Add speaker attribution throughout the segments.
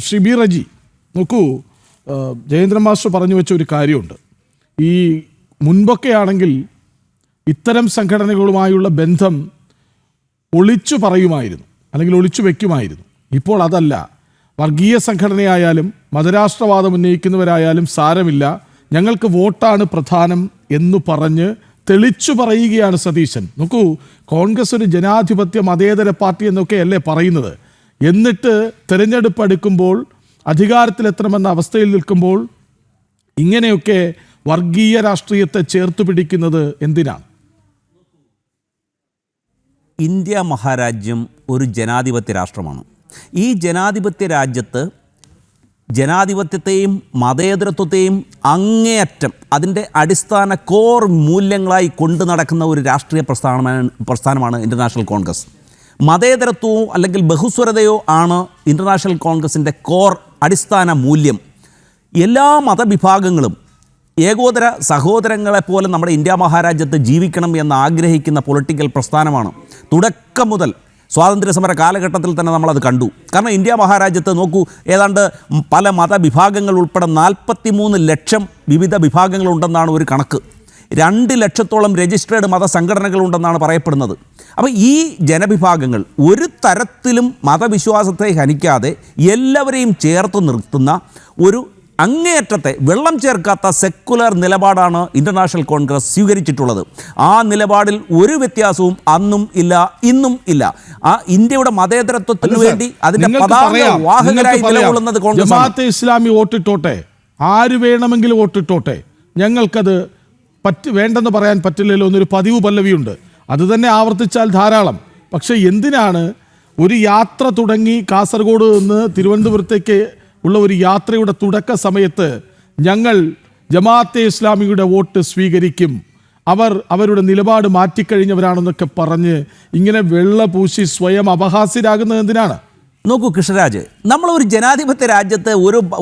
Speaker 1: Shri B Reji, നോക്കൂ, Jayendran master പറഞ്ഞു വെച്ച ഒരു കാര്യമുണ്ട്. ഈ മുൻപൊക്കെ ആണെങ്കിൽ ഇത്തരം സംഘടനകളുമായുള്ള ബന്ധം ഒളിച്ചു പറയുമായിരുന്നു, അല്ലെങ്കിൽ ഒളിച്ചു വയ്ക്കുമായിരുന്നു. ഇപ്പോൾ അതല്ല. വർഗീയ സംഘടനയായാലും മതരാഷ്ട്രവാദം ഉന്നയിക്കുന്നവരായാലും സാരമില്ല, ഞങ്ങൾക്ക് വോട്ടാണ് പ്രധാനം എന്ന് പറഞ്ഞ് തെളിച്ചു പറയുകയാണ് സതീശൻ. നോക്കൂ, കോൺഗ്രസ് ഒരു ജനാധിപത്യ മതേതര പാർട്ടി എന്നൊക്കെയല്ലേ പറയുന്നത്. എന്നിട്ട് തെരഞ്ഞെടുപ്പ് അടുക്കുമ്പോൾ, അധികാരത്തിലെത്തണമെന്ന അവസ്ഥയിൽ നിൽക്കുമ്പോൾ ഇങ്ങനെയൊക്കെ വർഗീയ രാഷ്ട്രീയത്തെ ചേർത്ത് പിടിക്കുന്നത് എന്തിനാണ്?
Speaker 2: ഇന്ത്യ മഹാരാജ്യം ഒരു ജനാധിപത്യ രാഷ്ട്രമാണ്. ഈ ജനാധിപത്യ രാജ്യത്ത് ജനാധിപത്യത്തെയും മതേതരത്വത്തെയും അങ്ങേയറ്റം അതിൻ്റെ അടിസ്ഥാന കോർ മൂല്യങ്ങളായി കൊണ്ടു നടക്കുന്ന ഒരു രാഷ്ട്രീയ പ്രസ്ഥാനമാണ് ഇൻ്റർനാഷണൽ കോൺഗ്രസ്. മതേതരത്വമോ അല്ലെങ്കിൽ ബഹുസ്വരതയോ ആണ് ഇൻ്റർനാഷണൽ കോൺഗ്രസിൻ്റെ കോർ അടിസ്ഥാന മൂല്യം. എല്ലാ മതവിഭാഗങ്ങളും ഏകോദര സഹോദരങ്ങളെപ്പോലെ നമ്മുടെ ഇന്ത്യ മഹാരാജ്യത്ത് ജീവിക്കണം എന്ന് ആഗ്രഹിക്കുന്ന പൊളിറ്റിക്കൽ പ്രസ്ഥാനമാണ്. തുടക്കം മുതൽ സ്വാതന്ത്ര്യ സമര കാലഘട്ടത്തിൽ തന്നെ നമ്മളത് കണ്ടു. കാരണം ഇന്ത്യ മഹാരാജ്യത്ത് നോക്കൂ, ഏതാണ്ട് പല മതവിഭാഗങ്ങൾ ഉൾപ്പെടെ 43 ലക്ഷം വിവിധ വിഭാഗങ്ങളുണ്ടെന്നാണ് ഒരു കണക്ക്. 2 ലക്ഷത്തോളം രജിസ്ട്രേഡ് മതസംഘടനകളുണ്ടെന്നാണ് പറയപ്പെടുന്നത്. അപ്പോൾ ഈ ജനവിഭാഗങ്ങൾ ഒരു തരത്തിലും മതവിശ്വാസത്തെ ഹനിക്കാതെ എല്ലാവരെയും ചേർത്ത് നിർത്തുന്ന ഒരു അങ്ങേയറ്റത്തെ വെള്ളം ചേർക്കാത്ത സെക്കുലർ നിലപാടാണ് ഇൻ്റർനാഷണൽ കോൺഗ്രസ് സ്വീകരിച്ചിട്ടുള്ളത്. ആ നിലപാടിൽ ഒരു വ്യത്യാസവും അന്നും ഇല്ല, ഇന്നും ഇല്ല. ആ ഇന്ത്യയുടെ മതേതരത്വത്തിന് വേണ്ടി അതിന്റെ വാഹകരായി നിലകൊള്ളുന്നത് കോൺഗ്രസ്.
Speaker 1: ജമാഅത്തെ ഇസ്ലാമി വോട്ടിട്ടോട്ടെ, ആര് വേണമെങ്കിലും വോട്ടിട്ടോട്ടെ, ഞങ്ങൾക്കത് വേണ്ടെന്ന് പറയാൻ പറ്റില്ലല്ലോ എന്നൊരു പതിവ് പല്ലവിയുണ്ട്. അത് തന്നെ ആവർത്തിച്ചാൽ ധാരാളം. പക്ഷെ എന്തിനാണ് ഒരു യാത്ര തുടങ്ങി കാസർഗോഡ് നിന്ന് തിരുവനന്തപുരത്തേക്ക് ഉള്ള ഒരു യാത്രയുടെ തുടക്ക സമയത്ത് ഞങ്ങൾ ജമാഅത്തെ ഇസ്ലാമിയുടെ വോട്ട് സ്വീകരിക്കും, അവരുടെ നിലപാട് മാറ്റിക്കഴിഞ്ഞവരാണെന്നൊക്കെ പറഞ്ഞ് ഇങ്ങനെ വെള്ള പൂശി സ്വയം അപഹാസ്യരാകുന്നത് എന്തിനാണ്?
Speaker 2: നോക്കൂ കൃഷ്ണരാജ്, നമ്മളൊരു ജനാധിപത്യ രാജ്യത്ത്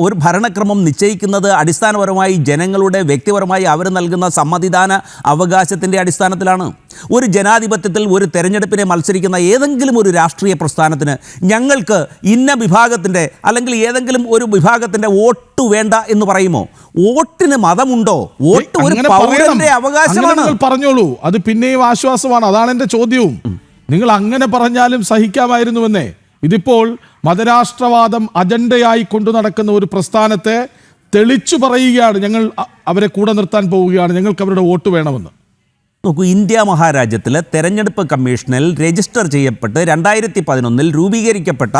Speaker 2: ഒരു ഭരണക്രമം നിശ്ചയിക്കുന്നത് അടിസ്ഥാനപരമായി ജനങ്ങളുടെ വ്യക്തിപരമായി അവർ നൽകുന്ന സമ്മതിദാന അവകാശത്തിൻ്റെ അടിസ്ഥാനത്തിലാണ്. ഒരു ജനാധിപത്യത്തിൽ ഒരു തെരഞ്ഞെടുപ്പിനെ മത്സരിക്കുന്ന ഏതെങ്കിലും ഒരു രാഷ്ട്രീയ പ്രസ്ഥാനത്തിന് ഞങ്ങൾക്ക് ഇന്ന വിഭാഗത്തിൻ്റെ അല്ലെങ്കിൽ ഏതെങ്കിലും ഒരു വിഭാഗത്തിൻ്റെ വോട്ട് വേണ്ട എന്ന് പറയുമോ? വോട്ടിന് മതമുണ്ടോ? വോട്ട് ഒരു പൗരന്റെ അവകാശമാണ്.
Speaker 1: പറഞ്ഞോളൂ, അത് പിന്നെയും ആശ്വാസമാണ്. അതാണ് എൻ്റെ ചോദ്യവും. നിങ്ങൾ അങ്ങനെ പറഞ്ഞാലും സഹിക്കാമായിരുന്നുവെന്നേ. ഇതിപ്പോൾ മതരാഷ്ട്രവാദം അജണ്ടയായി കൊണ്ടു നടക്കുന്ന ഒരു പ്രസ്ഥാനത്തെ തെളിച്ചു പറയുകയാണ്, ഞങ്ങൾ അവരെ കൂടെ നിർത്താൻ പോവുകയാണ്, ഞങ്ങൾക്ക് അവരുടെ വോട്ട് വേണമെന്ന്.
Speaker 2: നോക്കൂ, ഇന്ത്യ മഹാരാജ്യത്തിലെ തെരഞ്ഞെടുപ്പ് കമ്മീഷനിൽ രജിസ്റ്റർ ചെയ്യപ്പെട്ട് 2011 രൂപീകരിക്കപ്പെട്ട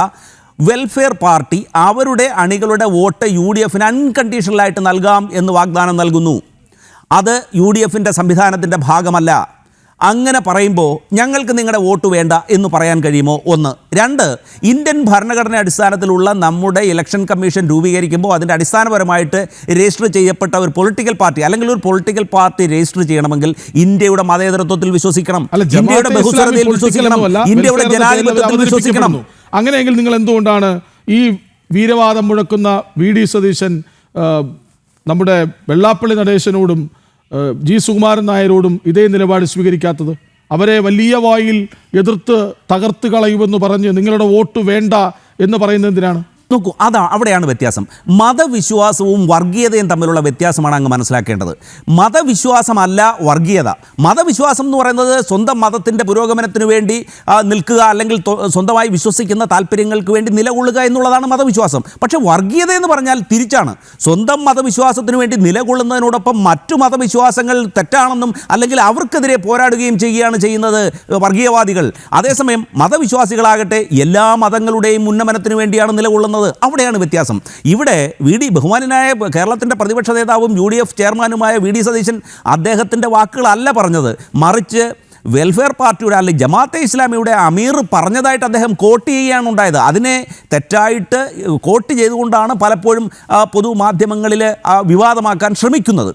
Speaker 2: വെൽഫെയർ പാർട്ടി അവരുടെ അണികളുടെ വോട്ട് UDF അൺകണ്ടീഷണലായിട്ട് നൽകാം എന്ന് വാഗ്ദാനം നൽകുന്നു. അത് UDF സംവിധാനത്തിൻ്റെ ഭാഗമല്ല. അങ്ങനെ പറയുമ്പോൾ ഞങ്ങൾക്ക് നിങ്ങളുടെ വോട്ട് വേണ്ട എന്ന് പറയാൻ കഴിയുമോ? 1. 2, ഇന്ത്യൻ ഭരണഘടന അടിസ്ഥാനത്തിലുള്ള നമ്മുടെ ഇലക്ഷൻ കമ്മീഷൻ രൂപീകരിക്കുമ്പോൾ അതിൻ്റെ അടിസ്ഥാനപരമായിട്ട് രജിസ്റ്റർ ചെയ്യപ്പെട്ട ഒരു പൊളിറ്റിക്കൽ പാർട്ടി അല്ലെങ്കിൽ ഒരു പൊളിറ്റിക്കൽ പാർട്ടി രജിസ്റ്റർ ചെയ്യണമെങ്കിൽ ഇന്ത്യയുടെ മതേതരത്വത്തിൽ വിശ്വസിക്കണം, ഇന്ത്യയുടെ ബഹുസ്വരതയിൽ വിശ്വസിക്കണം, ഇന്ത്യയുടെ ജനാധിപത്യത്തിൽ വിശ്വസിക്കണം.
Speaker 1: അങ്ങനെയെങ്കിൽ നിങ്ങൾ എന്തുകൊണ്ടാണ് ഈ വീരവാദം മുഴക്കുന്ന VD സതീശൻ നമ്മുടെ വെള്ളാപ്പള്ളി നടേശനോടും G. സുകുമാരൻ നായരോടും ഇതേ നിലപാട് സ്വീകരിക്കാത്തത്? അവരെ വലിയ വായിൽ എതിർത്ത് തകർത്ത് കളയുമെന്ന് പറഞ്ഞ് നിങ്ങളുടെ വോട്ട് വേണ്ട എന്ന് പറയുന്നത് എന്തിനാണ്?
Speaker 2: നോക്കൂ, അവിടെയാണ് വ്യത്യാസം. മതവിശ്വാസവും വർഗീയതയും തമ്മിലുള്ള വ്യത്യാസമാണ് അങ്ങ് മനസ്സിലാക്കേണ്ടത്. മതവിശ്വാസമല്ല വർഗീയത. മതവിശ്വാസം എന്ന് പറയുന്നത് സ്വന്തം മതത്തിൻ്റെ പുരോഗമനത്തിന് വേണ്ടി നിൽക്കുക അല്ലെങ്കിൽ സ്വന്തമായി വിശ്വസിക്കുന്ന താല്പര്യങ്ങൾക്ക് വേണ്ടി നിലകൊള്ളുക എന്നുള്ളതാണ് മതവിശ്വാസം. പക്ഷേ വർഗീയത എന്ന് പറഞ്ഞാൽ തിരിച്ചാണ്. സ്വന്തം മതവിശ്വാസത്തിന് വേണ്ടി നിലകൊള്ളുന്നതിനോടൊപ്പം മറ്റു മതവിശ്വാസങ്ങൾ തെറ്റാണെന്നും അല്ലെങ്കിൽ അവർക്കെതിരെ പോരാടുകയും ചെയ്യുന്നത് വർഗീയവാദികൾ. അതേസമയം മതവിശ്വാസികളാകട്ടെ എല്ലാ മതങ്ങളുടെയും ഉന്നമനത്തിന് വേണ്ടിയാണ് നിലകൊള്ളുന്നത്. അവിടെയാണ് വ്യത്യാസം. ഇവിടെ ബഹുമാനായ കേരളത്തിൻ്റെ പ്രതിപക്ഷ നേതാവും UDF ചെയർമാനുമായ VD സതീശൻ അദ്ദേഹത്തിൻ്റെ വാക്കുകളല്ല പറഞ്ഞത്, മറിച്ച് വെൽഫെയർ പാർട്ടിയുടെ അല്ലെങ്കിൽ ജമാഅത്തെ ഇസ്ലാമിയുടെ അമീർ പറഞ്ഞതായിട്ട് അദ്ദേഹം കോട്ട് ചെയ്യുകയാണ് ഉണ്ടായത്. അതിനെ തെറ്റായിട്ട് കോട്ട് ചെയ്തുകൊണ്ടാണ് പലപ്പോഴും പൊതുമാധ്യമങ്ങളിൽ വിവാദമാക്കാൻ ശ്രമിക്കുന്നത്.